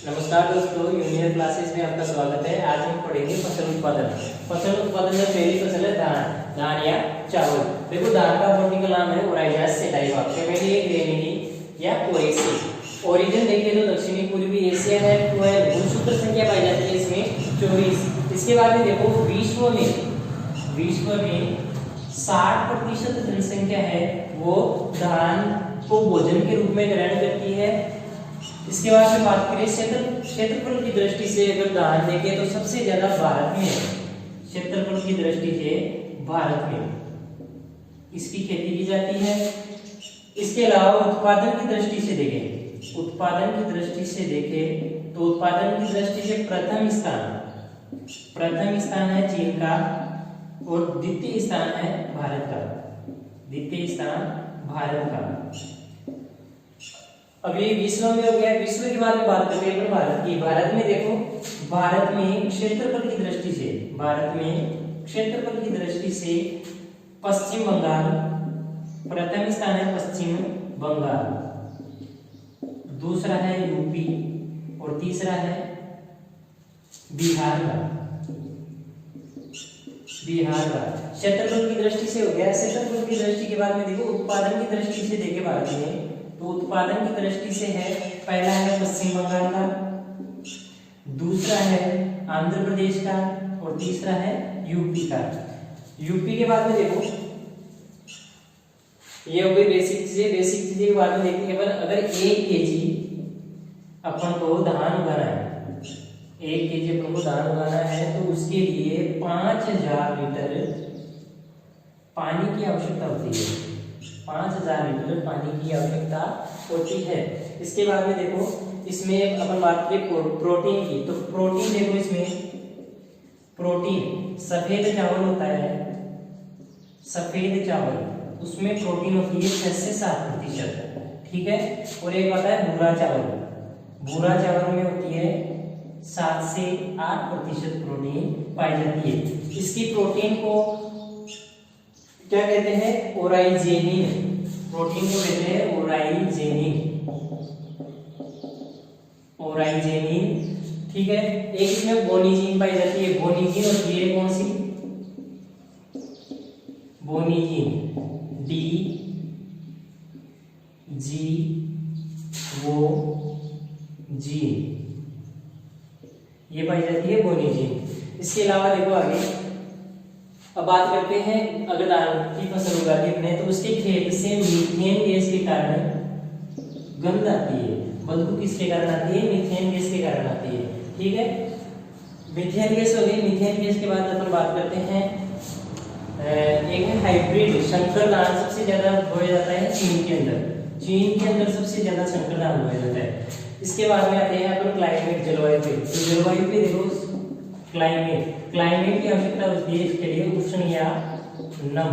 नमस्कार दोस्तों, यूनियर क्लासेस में आपका स्वागत है। आज हम पढ़ेंगे फसल उत्पादन। फसल उत्पादन में पहली फसल है धान या चावल। देखो, धान का बॉटनिकल नाम है ओराइजास सेटाइवा, कैमेलिया ग्रेमिनी या पोएसी। ओरिजिन देखिए तो दक्षिणी पूर्वी एशिया है। 12 गुणसूत्र संख्या पाई जाती है इसमें 24। इसके बाद में देखो, विश्व में 60% जनसंख्या है वो धान को भोजन के रूप में ग्रहण करती है। इसके बाद में बात करें क्षेत्रफल की दृष्टि से, अगर धान देखें तो सबसे ज्यादा भारत में है। क्षेत्रफल की दृष्टि से भारत में इसकी खेती की जाती है। इसके अलावा उत्पादन की दृष्टि से देखें तो उत्पादन की दृष्टि से प्रथम स्थान है चीन का और द्वितीय स्थान है भारत का। अब ये विश्व में हो गया। विश्व के बारे में बात करते हैं भारत की। भारत में देखो, भारत में क्षेत्रफल की दृष्टि से पश्चिम बंगाल प्रथम स्थान है। पश्चिम बंगाल, दूसरा है यूपी और तीसरा है बिहार का। क्षेत्रफल की दृष्टि से हो गया। क्षेत्रफल की दृष्टि के बाद में देखो, उत्पादन की दृष्टि से देखे भारत में तो उत्पादन की दृष्टि से है, पहला है पश्चिम बंगाल का, दूसरा है आंध्र प्रदेश का और तीसरा है यूपी का। यूपी के बाद में देखो, ये हो गई बेसिक चीजें के बाद में देखते हैं। अगर 1 केजी अपन को धान उगाना है तो उसके लिए 5000 लीटर पानी की आवश्यकता होती है। 5000 लीटर पानी की आवश्यकता होती है। इसके बाद में देखो, इसमें अपन बात करें प्रोटीन की, तो प्रोटीन देखो, इसमें प्रोटीन सफेद चावल होता है। सफेद चावल, उसमें प्रोटीन होती है 6 से 7%, ठीक है। और एक होता है भूरा चावल में होती है 7 से 8% प्रोटीन पाई जाती है। इसकी प्रोटीन को क्या कहते हैं? ओराइजेनिन। प्रोटीन को कहते हैं ओराइजेनिन, ठीक है। एक इसमें बोनिजीन पाई जाती है। बोनिजीन होती है कौन सी? बोनिजीन, जीन, ये पाई जाती है बोनिजीन। इसके अलावा देखो आगे, अब बात करते हैं, अगर धान की फसल उगाती है तो उसके खेत से मीथेन गैस के कारण गंध आती है। बदबू किसके कारण आती है? मीथेन गैस के कारण आती है, ठीक है। मीथेन गैस हो गई। मीथेन गैस के बाद अपन बात करते हैं, एक है हाइब्रिड संकर धान। सबसे ज्यादा बोया जाता है चीन के अंदर सबसे ज्यादा संकर धान बोया जाता है। इसके बाद में आते हैं अपन क्लाइमेट, जलवायु पे। तो जलवायु पे देखो, क्लाइमेट की आवश्यकता होती है इसके लिए उष्ण या नम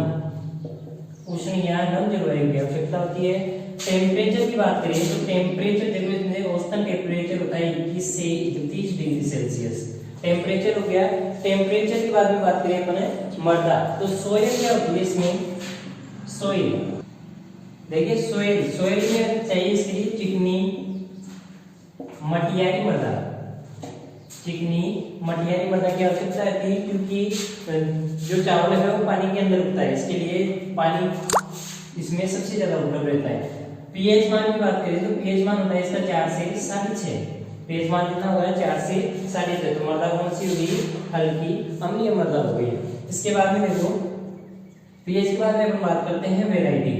जलवायु की आवश्यकता होती है। टेम्परेचर की बात करें तो टेम्परेचर देखो, इसमें औसतन टेम्परेचर होता है 21 से 31 डिग्री सेल्सियस। टेम्परेचर हो गया। टेम्परेचर के बाद में बात करें अपन मृदा, तो सोइल क्या होती है इसमें? सोइल देखिए, सोइल में चाहिए इसके लिए चिकनी मटियारी मृदा की आवश्यकता रहती है, क्योंकि जो चावल है वो पानी के अंदर उगता है। इसके लिए पानी इसमें सबसे ज्यादा उपलब्ध रहता है। पीएच मान की बात करें तो पीएच मान होता है इसका 4 से 6.5। पीएच मान कितना होगा? 4 से 6.5। तो मृदा कौन सी होगी? हल्की अम्लीय मृदा हो गई। इसके बाद में देखो, पीएच के बाद में हम बात करते हैं वेराइटी।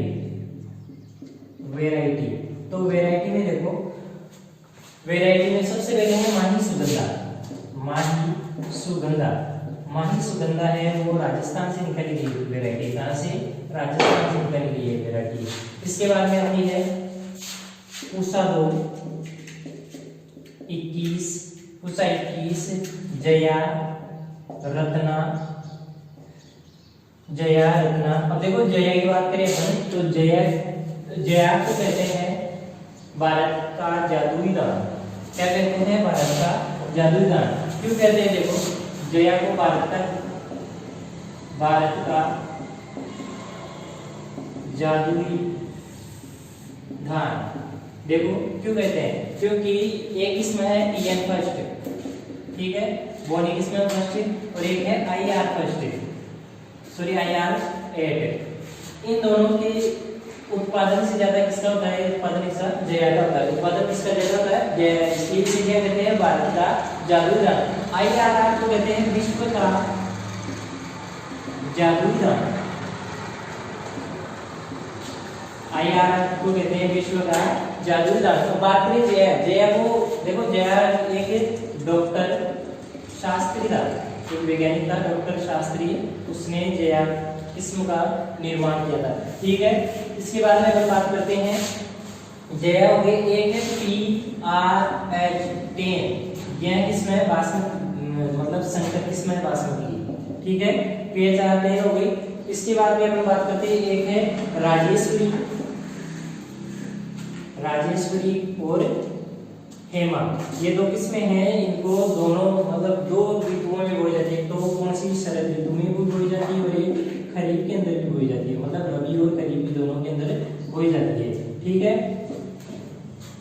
तो वेराइटी में देखो, वेराइटी में सबसे पहले है माही सुगंधा है वो राजस्थान से निकली गई वेराइटी। कहां से? राजस्थान से निकली गई है वेराइटी। इसके बाद में आती है पूसा 2, 21, जया रत्ना। अब देखो, जया की बात करें हम तो जया को कहते हैं भारत का जादुई धान। क्या कहते हैं? भारत का जादुई धान। क्यों कहते हैं? देखो, जया को भारत का जादुई धान देखो क्यों कहते हैं, क्योंकि एक इसमें है Tn फर्स्ट, ठीक है, बोनिक इसमें फर्स्ट, और एक है Ir फर्स्ट, सॉरी Ir 8। इन दोनों के उत्पादन से ज्यादा किसका होता है, उत्पादन हिस्सा JI का होता है। उत्पादन किसका ज्यादा होता है, JI। इसे क्या कहते हैं, भारत का जादुई दान। IRR को कहते हैं विश्व का जादुई दान। IRR को कहते हैं विश्व का जादुई दान। तो बात करें JI को देखो, JI एक डॉक्टर शास्त्री था, एक वैज्ञानिक था, डॉक्टर शास्त्री, उसने JI किस्म का निर्माण किया था, ठीक है। इसके बाद में अगर बात करते हैं, JI हो गई, एक है PRH10, यह किस्म है बासमती, मतलब संकर किस्म है बासमती, ठीक है। PHR10 हो गई। इसके बाद में अपन बात करते हैं, एक है राजेश्वरी और हेमा, ये दो किस्में हैं। इनको दोनों मतलब दो ऋतुओं में बोई जाती है। तो कौन सी, शरद ऋतु में भी बोई जाती है और एक खरीफ के अंदर भी बोई जाती है, मतलब रबी और खरीफ भी दोनों के अंदर बोई जाती है, ठीक है।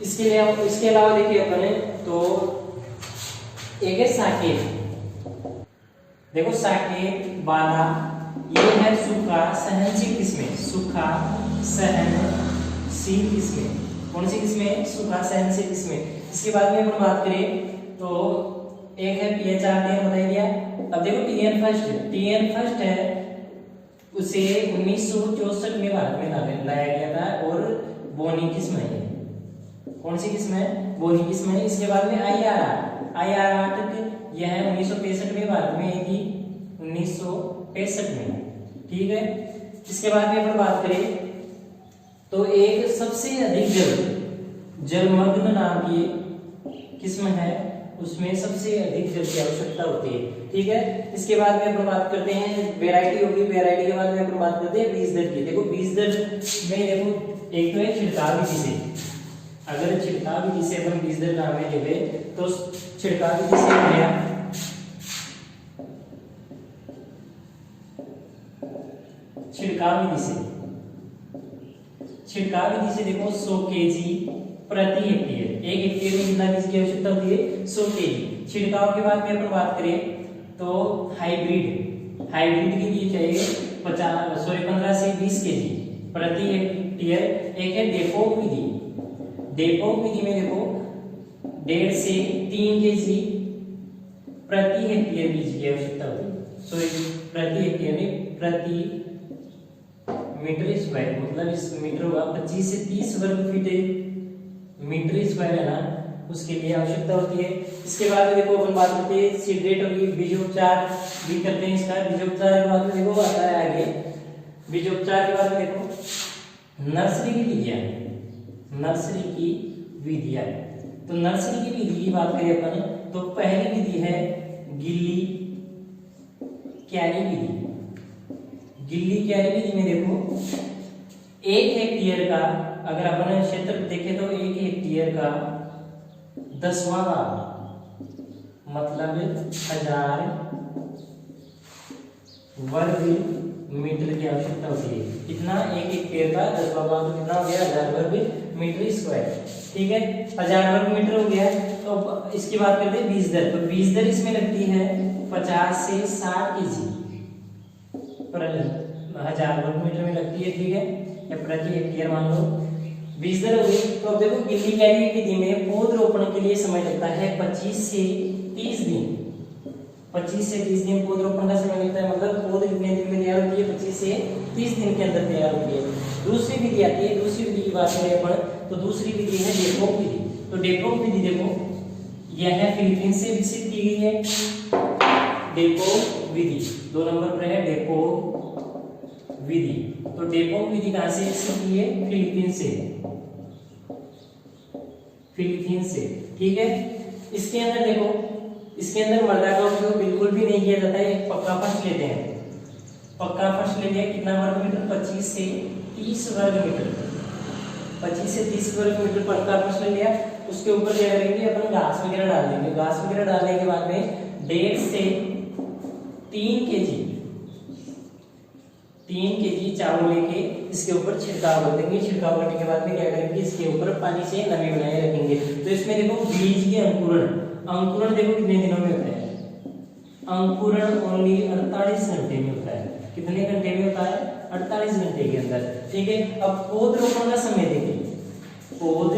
इसके अलावा देखिए अपने तो एक है साकेत, देखो साकेत, बाधा, ये है सूखा सहनशील किस्में, सूखा सहनशील किस्में। कौन सी किस्में, सूखा सहनशील किस्में। इसके बाद में अपन बात करें तो एक है PHR10 बता दिया। अब देखो TN फर्स्ट है, उसे 1964 में भारत में लाया गया था और बोनी किस्म है। कौन सी किस्म है, बोनी किस्म है। इसके बाद में IRR यह है 1965 में भारत में आई थी, 1965 में, ठीक है। इसके बाद में अपन बात करें तो एक सबसे अधिक जलमग्न नाम की किस्म है, उसमें सबसे अधिक जल की आवश्यकता होती है, ठीक है। इसके बाद में अपन बात करते हैं वैरायटी होगी, वैरायटी के बाद में अपन बात करते हैं बीज दर की। देखो बीज दर में देखो एक तो है छिड़काव विधि से, अगर छिड़काव विधि से अपन बीज दर नाम में देखे तो छिड़काव विधि से हो गया, छिड़काव विधि से देखो 100 केजी प्रति हेक्टेयर, एक हेक्टेयर में कितना बीज की आवश्यकता होती है, 100 केजी। छिड़काव के बाद में अपन बात करें तो हाइब्रिड के लिए चाहिए 15 से 20 केजी प्रति हेक्टेयर। एक है डेपोक विधि में देखो 1.5 से 3 केजी प्रति हेक्टेयर बीज की आवश्यकता होती है। सॉरी प्रति हेक्टेयर में प्रति मीटर स्क्वायर, मतलब इस मीटर होगा 25 से 30 वर्ग फीट मीटर स्क्वायर है ना, उसके लिए आवश्यकता होती है। इसके बाद में देखो अपन बात करते हैं सीड रेट होगी, बीजोपचार भी करते हैं इसका। बीजोपचार के बाद में देखो आता है आगे, बीजोपचार के बाद में देखो नर्सरी की विधियां। तो नर्सरी की विधि की बात करें अपन तो पहली विधि है गिल्ली क्यारी विधि। गिल्ली क्यारी विधि में देखो 1 हेक्टेयर का, अगर अपन क्षेत्र देखें तो 1 हेक्टेयर का 10वां भाग, मतलब 1000 वर्ग मीटर की आवश्यकता होती है। कितना, 1 हेक्टेयर का 10वां भाग कितना हो गया, 1000 वर्ग मीटर स्क्वायर, ठीक है। 1000 वर्ग मीटर हो गया। तो इसकी बात करते हैं बीज दर। तो बीज दर इसमें लगती है 50 से 60 केजी पर 1000 वर्ग मीटर में लगती है, ठीक है, या प्रति हेक्टेयर मान लो। बीज दर होगी। तो अब देखो गिल्ली क्यारी विधि में पौध रोपण के लिए समय लगता है 25 से 30 दिन। 25 से 30 दिन पौध रोपण का समय लगता है, मतलब पौध कितने दिन में तैयार होती है, 25 से 30 दिन के अंदर तैयार होती है। दूसरी विधि आती है, दूसरी विधि की बात करें अपन तो दूसरी विधि है डेपोक विधि। तो डेपोक विधि देखो यह है फिलीपींस से विकसित की गई है। डेपोक विधि 2 नंबर पर है डेपोक विधि। तो डेपोक विधि कहां से विकसित की है, फिलीपींस से, ठीक है। इसके अंदर देखो, इसके अंदर मृदा का उपयोग बिल्कुल भी नहीं किया जाता है। एक पक्का फर्श लेते हैं, कितना वर्ग मीटर, 25 से 30 वर्ग मीटर, 25 से 30 वर्ग मीटर पक्का फर्श ले लिया। उसके ऊपर क्या करेंगे अपन, घास वगैरह डाल देंगे। घास वगैरह डालने के बाद में 1.5 से 3 केजी चावल लेके इसके ऊपर छिड़काव कर देंगे। छिड़काव करने के बाद में क्या करेंगे, इसके ऊपर पानी से नमी बनाए रखेंगे। तो इसमें देखो बीज के अंकुरण देखो कितने दिनों में होता है, अंकुरण ओनली 48 घंटे में होता है। कितने घंटे में होता है, 48 घंटे के अंदर, ठीक है। अब पौध रोपण का समय देखिए, पौध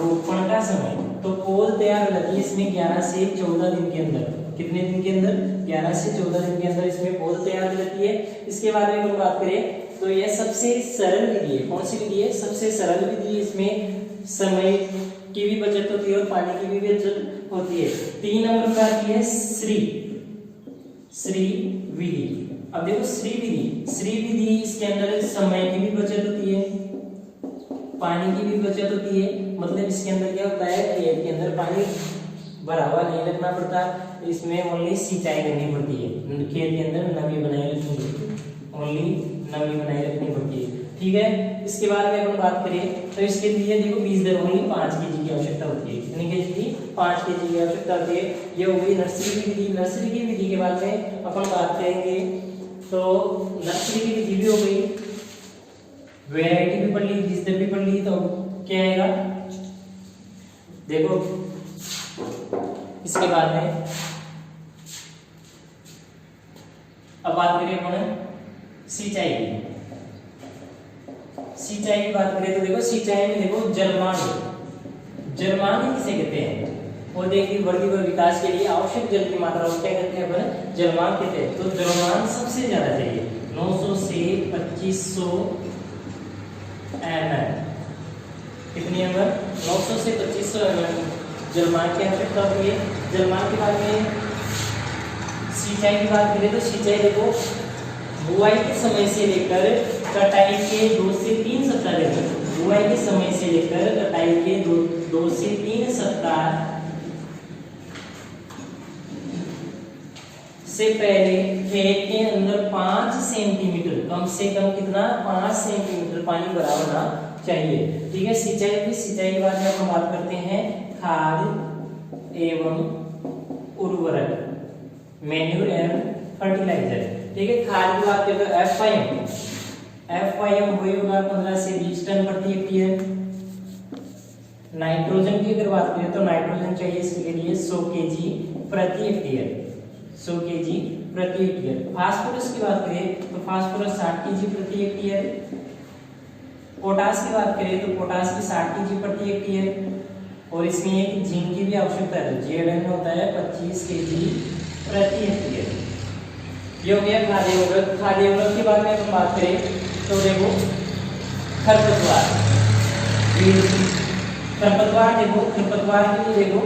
रोपण का समय, तो पौध तैयार हो जाती है इसमें 11 से 14 दिन के अंदर। कितने दिन के अंदर, 11 से 14 दिन के अंदर इसमें पौध तैयार हो जाती है। इसके बाद में अगर बात करें तो यह सबसे सरल विधि है। कौन सी विधि है, सबसे सरल विधि है। इसमें समय की भी बचत होती है और पानी की भी बचत होती है। 3 नंबर पर आती है श्री विधि। अब देखो श्री विधि इसके अंदर समय की भी बचत होती है, पानी की भी बचत होती है। मतलब इसके अंदर क्या होता है, खेत के अंदर पानी भरा हुआ नहीं रखना पड़ता, इसमें ओनली सिंचाई करनी पड़ती है। खेत के अंदर नमी बनाए रखनी पड़ती है, ओनली नमी बनाए रखनी पड़ती है, ठीक है। इसके बाद में अगर बात करें तो इसके लिए देखो बीज दर ओनली 5 kg की आवश्यकता होती है। कितनी kg की, 5 kg की आवश्यकता होती है। ये हो गई नर्सरी की विधि। नर्सरी की विधि के बाद में अपन बात करेंगे तो नर्सरी की विधि भी हो गई, वैरायटी भी पढ़ ली, बीज दर भी पढ़ ली। तो क्या आएगा देखो, इसके बाद में अब बात करें अपन सिंचाई की बात करें तो देखो सिंचाई में देखो जलमांग किसे कहते हैं, पौधे की वृद्धि व विकास के लिए आवश्यक जल की मात्रा को क्या कहते हैं अपन, जलमांग कहते हैं। तो जलमांग सबसे ज्यादा चाहिए, 900 से 2500 ml। कितनी ml, 900 से 2500 ml जलमांग की आवश्यकता होती है। जलमांग के बाद में सिंचाई की बात करें तो सिंचाई देखो बुआई के समय से लेकर कटाई के 2 से 3 सप्ताह तक, बुआई के समय से लेकर कटाई के 2 से 3 सप्ताह से पहले खेत के अंदर 5 सेंटीमीटर, कम से कम कितना, 5 सेंटीमीटर पानी भरा होना चाहिए, ठीक है। सिंचाई के बाद में हम बात करते हैं खाद एवं उर्वरक, मैन्यूर एंड फर्टिलाइजर, ठीक है। खाद की बात करें तो FYM वही होगा 15 से 20 टन प्रति हेक्टेयर। नाइट्रोजन की अगर बात करें तो नाइट्रोजन चाहिए इसके लिए 100 kg प्रति हेक्टेयर, 100 kg प्रति हेक्टेयर। फास्फोरस की बात करें तो फास्फोरस 60 kg प्रति हेक्टेयर। पोटास की बात करें तो पोटास की 60 kg प्रति हेक्टेयर। और इसमें एक जिंक की भी आवश्यकता है, Zn होता है 25 kg प्रति हेक्टेयर। ये हो गया खाद्य उर्वरक। खाद्य उर्वरक की बात में हम बात करें तो देखो खरपतवार देखो, खरपतवार के लिए देखो,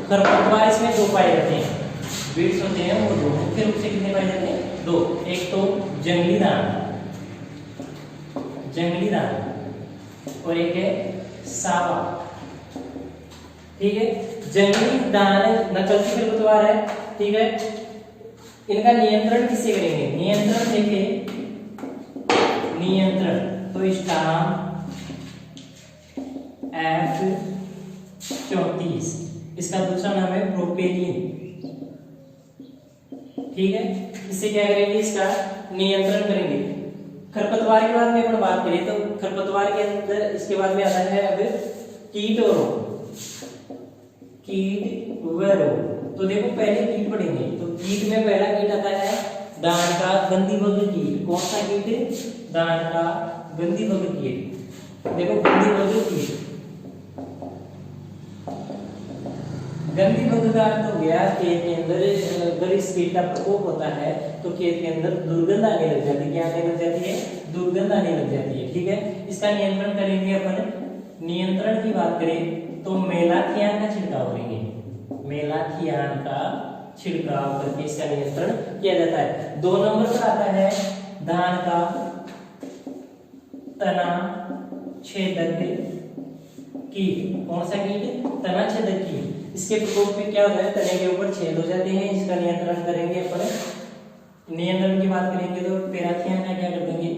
खरपतवार इसमें 2 पाए जाते हैं, बीड्स होते हैं वो 2, मुख्य रूप से कितने पाए जाते हैं, 2। एक तो जंगली दान और एक है सावा, ठीक है। जंगली दान नकलची खरपतवार है, ठीक है। इनका नियंत्रण किससे करेंगे, नियंत्रण देखिए, तो स्टाम F34, इसका दूसरा नाम है प्रोपेलिन, ठीक है। इससे क्या करेंगे, इसका नियंत्रण करेंगे। खरपतवार के बाद में अपन बात करें तो खरपतवार के अंदर इसके बाद में आता है अब कीट व रोग। तो देखो पहले कीट पढ़ेंगे, तो कीट में पहला कीट आता है दान का गंधीबग कीट। कौन सा कीट, दान का गंधीबग कीट। देखो गंधीबग कीट, गंधीबग का अर्थ हो गया खेत के अंदर अगर इस कीट का प्रकोप होता है तो खेत के अंदर दुर्गंध आने लग जाती है। क्या आने लग जाती है, दुर्गंध आने लग जाती है, ठीक है। इसका नियंत्रण करेंगे अपन। नियंत्रण की बात करें तो मेलाथियान का छिड़काव करेंगे, मेलाथियान का छिड़काव करके इसका नियंत्रण किया जाता है। 2 नंबर पर आता है धान का तना छेदक कीट। कौन सा कीट, तना छेदक कीट। इसके प्रकोप में क्या होता है, तने के ऊपर छेद हो जाते हैं, इसका नियंत्रण करेंगे अपन। नियंत्रण की बात करेंगे तो पेराथियान का क्या कर देंगे,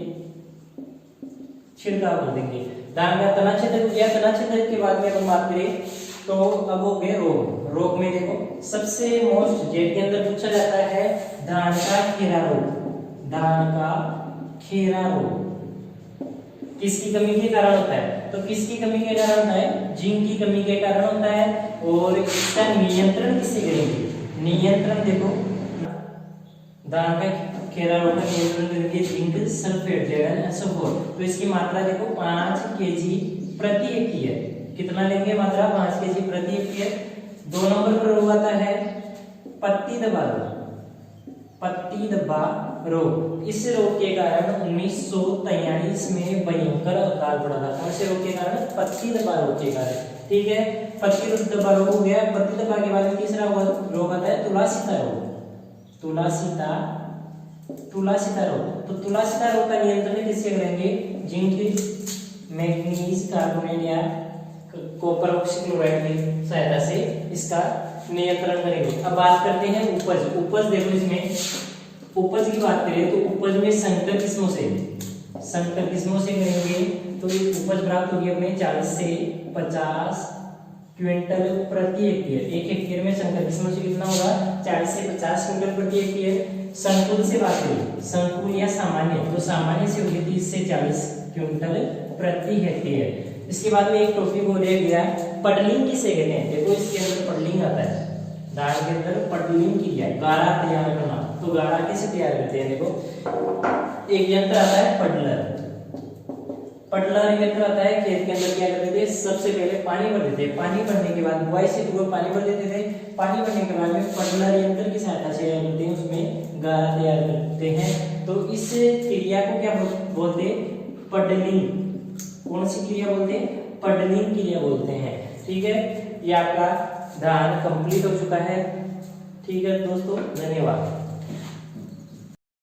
छिड़काव कर देंगे। धान का तना छेदक हो गया। तना छेदक के बाद में अपन बात करें तो अब हो गए रोग में देखो सबसे मोस्ट जेड के अंदर पूछा जाता है धान का खेरा रोग, धान का खेरा रोग, किसकी कमी के कारण होता है? तो किसकी कमी के कारण होता है? जिंक की कमी के कारण होता है। और इसका नियंत्रण किससे करेंगे? नियंत्रण देखो, धान का खेरा रोग का नियंत्रण करेंगे जिंक सल्फेट SO4। तो इसकी मात्रा देखो 5 kg प्रति हेक्टेयर। कितना लेंगे मात्रा? 5 kg प्रति हेक्टेयर। 2 नंबर पर रोग आता है पत्ती धब्बा रोग। पत्ती धब्बा रोग, इस रोग के कारण 1943 में भयंकर अकाल पड़ा था। कौन से रोग के कारण? पत्ती धब्बा रोग के कारण। ठीक है, पत्ती धब्बा रोग हो गया। पत्ती धब्बा के बाद तीसरा रोग आता है तुलासीता रोग। तुलासीता रोग। तो तुलासीता रोग का नियंत्रण किससे करेंगे? जिंक, मैग्नीज कार्बोनेट या कॉपर ऑक्सीक्लोराइड की सहायता से इसका नियंत्रण करेंगे। अब बात करते हैं उपज। उपज देखो, इसमें उपज की बात करें तो उपज में संकर किस्मों से करेंगे तो उपज प्राप्त होगी अपने 40 से 50 क्विंटल प्रति हेक्टेयर। एक हेक्टेयर में संकर किस्मों से कितना होगा? 40 से 50 क्विंटल प्रति हेक्टेयर। संकुल से बात करें, संकुल या सामान्य, तो सामान्य से होगी 30 से 40 क्विंटल प्रति हेक्टेयर। इसके बाद में एक टॉपिक हो गया पडलिंग किसे कहते हैं? देखो इसके अंदर पडलिंग आता है, धान के अंदर पडलिंग क्रिया, गारा तैयार करना। तो गारा कैसे तैयार करते हैं? देखो एक यंत्र आता है पडलर यंत्र आता है। खेत के अंदर क्या करते थे? सबसे पहले पानी भर देते। पानी भरने के बाद बुआई से पूर्व पानी भर देते थे। पानी भरने के बाद में पडलर यंत्र की सहायता से क्या करते हैं? उसमें गारा तैयार करते हैं। तो इस क्रिया को क्या बोलते हैं? पडलिंग। कौन सी क्रिया बोलते हैं? पडलिंग क्रिया बोलते हैं। ठीक है, ये आपका धान कंप्लीट हो चुका है। ठीक है दोस्तों, धन्यवाद।